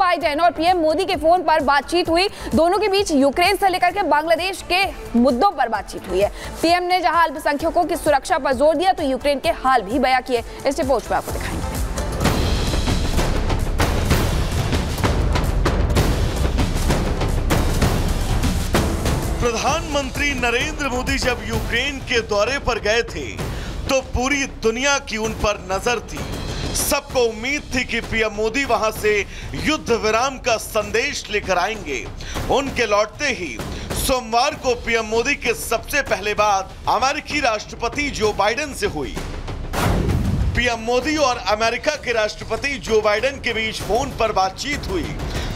Biden और PM Modi के phone पर बातचीत हुई। दोनों के बीच यूक्रेन से लेकर के बांग्लादेश के मुद्दों पर बातचीत हुई है। पीएम ने जहां अल्पसंख्यकों की सुरक्षा पर जोर दिया तो यूक्रेन के हाल भी बयां किए। इस रिपोर्ट में आपको दिखाएंगे। प्रधानमंत्री नरेंद्र मोदी जब यूक्रेन के दौरे पर गए थे तो पूरी दुनिया की उन पर नजर थी। सबको उम्मीद थी कि पीएम मोदी वहां से युद्ध विराम का संदेश लेकर आएंगे। उनके लौटते ही सोमवार को पीएम मोदी के सबसे पहले बात अमेरिकी राष्ट्रपति जो बाइडेन से हुई। पीएम मोदी और अमेरिका के राष्ट्रपति जो बाइडेन के बीच फोन पर बातचीत हुई।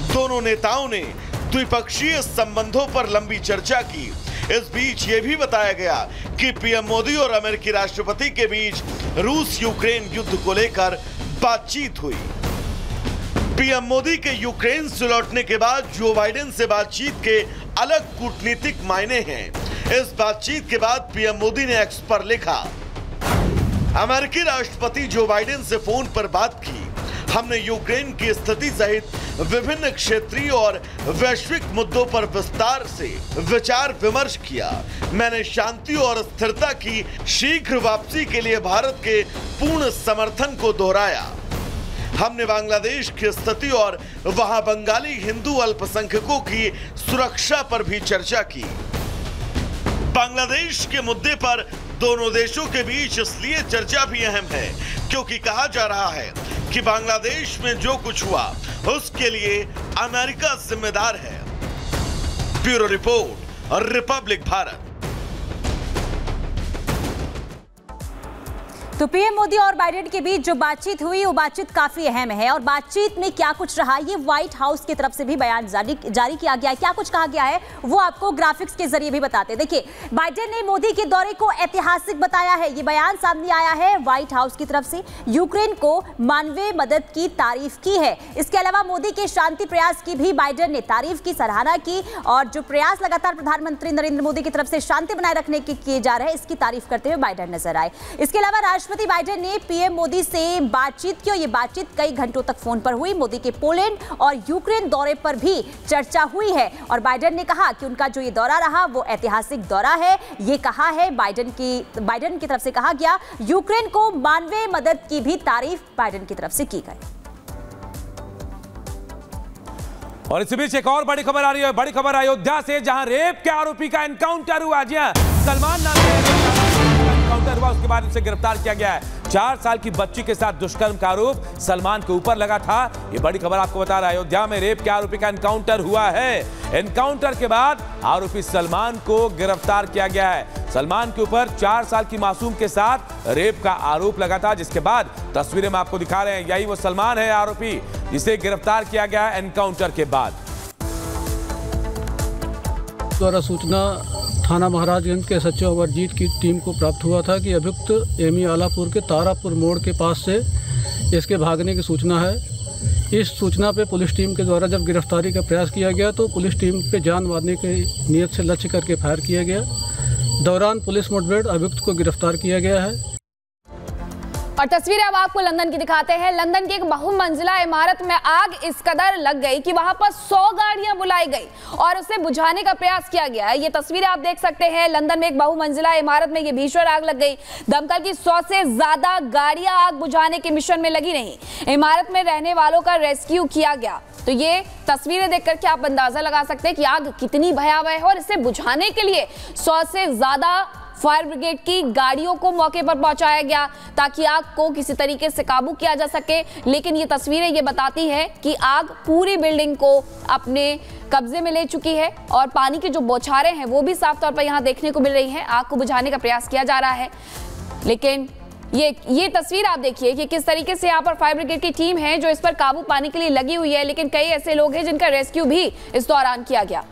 दोनों नेताओं ने द्विपक्षीय संबंधों पर लंबी चर्चा की। इस बीच यह भी बताया गया कि पीएम मोदी और अमेरिकी राष्ट्रपति के बीच रूस यूक्रेन युद्ध को लेकर बातचीत हुई। पीएम मोदी के यूक्रेन से लौटने के बाद जो बाइडेन से बातचीत के अलग कूटनीतिक मायने हैं। इस बातचीत के बाद पीएम मोदी ने एक्स पर लिखा, अमेरिकी राष्ट्रपति जो बाइडेन से फोन पर बात की। हमने यूक्रेन की स्थिति सहित विभिन्न क्षेत्रीय और वैश्विक मुद्दों पर विस्तार से विचार विमर्श किया। मैंने शांति और स्थिरता की शीघ्र वापसी के लिए भारत के पूर्ण समर्थन को दोहराया। हमने बांग्लादेश की स्थिति और वहां बंगाली हिंदू अल्पसंख्यकों की सुरक्षा पर भी चर्चा की। बांग्लादेश के मुद्दे पर दोनों देशों के बीच इसलिए चर्चा भी अहम है क्योंकि कहा जा रहा है कि बांग्लादेश में जो कुछ हुआ उसके लिए अमेरिका जिम्मेदार है। ब्यूरो रिपोर्ट और रिपब्लिक भारत। तो पीएम मोदी और बाइडेन के बीच जो बातचीत हुई वो बातचीत काफी अहम है और बातचीत में क्या कुछ रहा ये व्हाइट हाउस की तरफ से भी बयान जारी किया गया है। क्या कुछ कहा गया है वो आपको ग्राफिक्स के जरिए भी बताते हैं। देखिए, बाइडेन ने मोदी के दौरे को ऐतिहासिक बताया है। ये बयान सामने आया है व्हाइट हाउस की तरफ से। यूक्रेन को मानवीय मदद की तारीफ की है। इसके अलावा मोदी के शांति प्रयास की भी बाइडेन ने तारीफ की, सराहना की और जो प्रयास लगातार प्रधानमंत्री नरेंद्र मोदी की तरफ से शांति बनाए रखने के किए जा रहे हैं इसकी तारीफ करते हुए बाइडेन नजर आए। इसके अलावा राष्ट्रपति बाइडेन ने पीएम मोदी से बातचीत की और ये बातचीत कई घंटों तक फोन पर हुई। मोदी के पोलैंड और यूक्रेन दौरे पर भी चर्चा हुई है और बाइडेन ने कहा कि उनका जो ये दौरा रहा वो ऐतिहासिक दौरा है। ये कहा है बाइडेन की तरफ से कहा गया। यूक्रेन को मानवीय मदद की भी तारीफ बाइडेन की तरफ से की गई। और इसी बीच एक और बड़ी खबर आ रही है। बड़ी खबर अयोध्या से, जहां रेप के आरोपी का एनकाउंटर हुआ। जी हां, सलमान नाम का एनकाउंटर हुआ, उसके बाद उसे गिरफ्तार किया गया है। 4 साल की बच्ची के साथ दुष्कर्म का आरोप सलमान के ऊपर लगा था। ये बड़ी खबर आपको बता रहा है। अयोध्या में रेप के आरोपी का एनकाउंटर हुआ है। एनकाउंटर के बाद आरोपी सलमान को गिरफ्तार किया गया है। सलमान के ऊपर 4 साल की मासूम के साथ रेप का आरोप लगा था, जिसके बाद तस्वीरें में आपको दिखा रहे हैं। यही वो सलमान है आरोपी जिसे गिरफ्तार किया गया है एनकाउंटर के बाद। द्वारा सूचना थाना महाराजगंज के सचिव अमरजीत की टीम को प्राप्त हुआ था कि अभियुक्त एमी आलापुर के तारापुर मोड़ के पास से इसके भागने की सूचना है। इस सूचना पे पुलिस टीम के द्वारा जब गिरफ्तारी का प्रयास किया गया तो पुलिस टीम पे जान मारने की नीयत से लक्ष्य करके फायर किया गया। दौरान पुलिस मुठभेड़ अभियुक्त को गिरफ्तार किया गया है। और तस्वीरें अब आपको लंदन की दिखाते हैं। लंदन की एक बहुमंजिला इमारत में आग इस कदर लग गई कि वहां पर 100 गाड़ियां बुलाई गई और उसे बुझाने का प्रयास किया गया है। ये तस्वीरें आप देख सकते हैं। लंदन में एक बहुमंजिला इमारत में ये भीषण आग लग गई। दमकल की 100 से ज्यादा गाड़ियां आग बुझाने के मिशन में लगी रही। इमारत में रहने वालों का रेस्क्यू किया गया। तो ये तस्वीरें देख करके आप अंदाजा लगा सकते हैं कि आग कितनी भयावह है और इसे बुझाने के लिए 100 से ज्यादा फायर ब्रिगेड की गाड़ियों को मौके पर पहुंचाया गया ताकि आग को किसी तरीके से काबू किया जा सके। लेकिन ये तस्वीरें ये बताती हैं कि आग पूरी बिल्डिंग को अपने कब्जे में ले चुकी है और पानी की जो बौछारें हैं वो भी साफ तौर पर यहां देखने को मिल रही हैं। आग को बुझाने का प्रयास किया जा रहा है, लेकिन ये तस्वीर आप देखिए कि किस तरीके से यहाँ पर फायर ब्रिगेड की टीम है जो इस पर काबू पाने के लिए लगी हुई है। लेकिन कई ऐसे लोग हैं जिनका रेस्क्यू भी इस दौरान किया गया।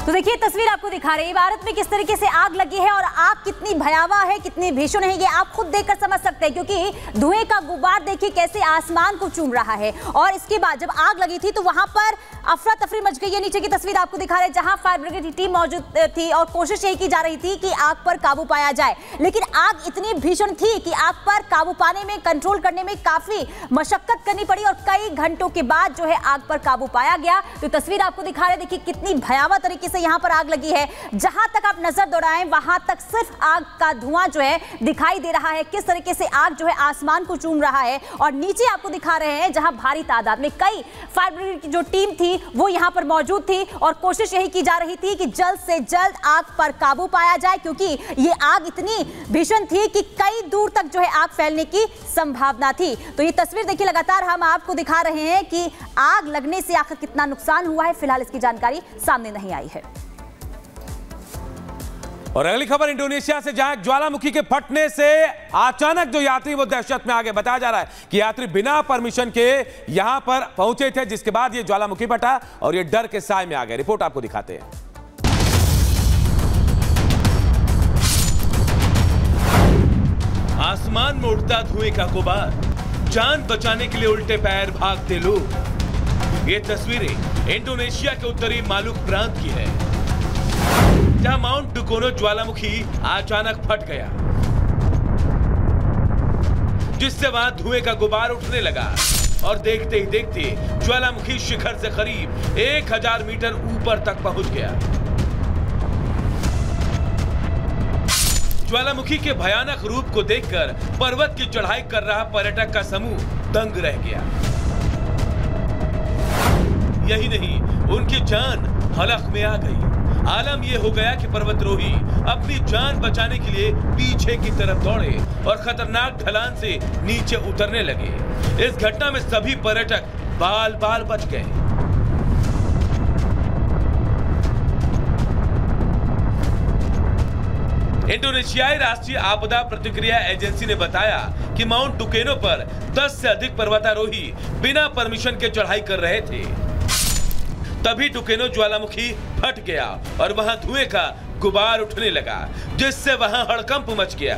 तो देखिए तस्वीर आपको दिखा रही है इमारत में किस तरीके से आग लगी है और आग कितनी भयावह है, कितनी भीषण है, ये आप खुद देखकर समझ सकते हैं क्योंकि धुएं का गुबार देखिए कैसे आसमान को चूम रहा है। और इसके बाद जब आग लगी थी तो वहां पर अफरा तफरी मच गई। ये नीचे की तस्वीर आपको दिखा रहे हैं जहां फायर ब्रिगेड की टीम मौजूद थी और कोशिश यही की जा रही थी कि आग पर काबू पाया जाए, लेकिन आग इतनी भीषण थी कि आग पर काबू पाने में, कंट्रोल करने में काफी मशक्कत करनी पड़ी और कई घंटों के बाद जो है आग पर काबू पाया गया। तो तस्वीर आपको दिखा रहे, देखिए कितनी भयावह तरीके से यहां पर आग लगी है। जहां तक आप नजर दौड़ाएं वहां तक सिर्फ आग का धुआं जो है दिखाई दे रहा है, किस तरीके से आग जो है आसमान को चूम रहा है। और नीचे आपको दिखा रहे हैं जहां भारी तादाद में कई फायर ब्रिगेड की जो टीम थी वो यहां पर मौजूद थी और कोशिश यही की जा रही थी कि जल्द से जल्द आग पर काबू पाया जाए, क्योंकि ये आग इतनी भीषण थी कि कई दूर तक जो है आग फैलने की संभावना थी। तो ये तस्वीर देखिए लगातार हम आपको दिखा रहे हैं कि आग लगने से आखिर कितना नुकसान हुआ है, फिलहाल इसकी जानकारी सामने नहीं आई है। और अगली खबर इंडोनेशिया से, जहां ज्वालामुखी के फटने से अचानक जो यात्री वो दहशत में आ गए। बताया जा रहा है कि यात्री बिना परमिशन के यहां पर पहुंचे थे, जिसके बाद ये ज्वालामुखी फटा और ये डर के साए में आ गए। रिपोर्ट आपको दिखाते हैं। आसमान में उड़ता धुएं का गुबार, जान बचाने के लिए उल्टे पैर भागते लोग। ये तस्वीरें इंडोनेशिया के उत्तरी मालुक प्रांत की है, जहां माउंट डुकोनो ज्वालामुखी अचानक फट गया, जिससे वहां धुएं का गुबार उठने लगा और देखते ही देखते ज्वालामुखी शिखर से करीब 1000 मीटर ऊपर तक पहुंच गया। ज्वालामुखी के भयानक रूप को देखकर पर्वत की चढ़ाई कर रहा पर्यटक का समूह दंग रह गया। यही नहीं, उनकी जान हलक में आ गई। आलम यह हो गया कि पर्वतरोही अपनी जान बचाने के लिए पीछे की तरफ दौड़े और खतरनाक ढलान से नीचे उतरने लगे। इस घटना में सभी पर्यटक बाल बाल बच गए। इंडोनेशियाई राष्ट्रीय आपदा प्रतिक्रिया एजेंसी ने बताया कि माउंट डुकेनो पर 10 से अधिक पर्वतारोही बिना परमिशन के चढ़ाई कर रहे थे। तभी डुकेनो ज्वालामुखी फट गया और वहां धुएं का गुबार उठने लगा, जिससे वहां हड़कंप मच गया।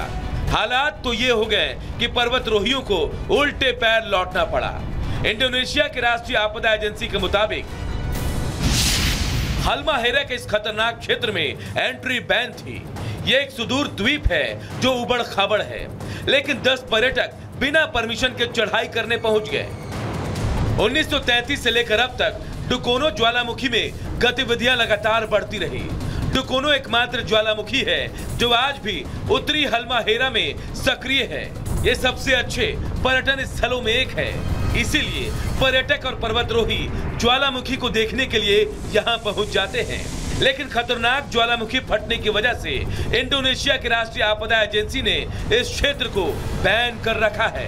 हालात तो ये हो गए कि पर्वतरोहियों को उल्टे पैर लौटना पड़ा। इंडोनेशिया की राष्ट्रीय आपदा एजेंसी के मुताबिक हालमाहेरा के इस खतरनाक क्षेत्र में एंट्री बैन थी। ये एक सुदूर द्वीप है जो उबड़ खाबड़ है, लेकिन 10 पर्यटक बिना परमिशन के चढ़ाई करने पहुंच गए। 1933 से लेकर अब तक डुकोनो ज्वालामुखी में गतिविधियां लगातार बढ़ती रही। डुकोनो एकमात्र ज्वालामुखी है जो आज भी उत्तरी हालमाहेरा में सक्रिय है। ये सबसे अच्छे पर्यटन स्थलों में एक है, इसीलिए पर्यटक और पर्वतरोही ज्वालामुखी को देखने के लिए यहाँ पहुँच जाते हैं। लेकिन खतरनाक ज्वालामुखी फटने की वजह से इंडोनेशिया की राष्ट्रीय आपदा एजेंसी ने इस क्षेत्र को बैन कर रखा है।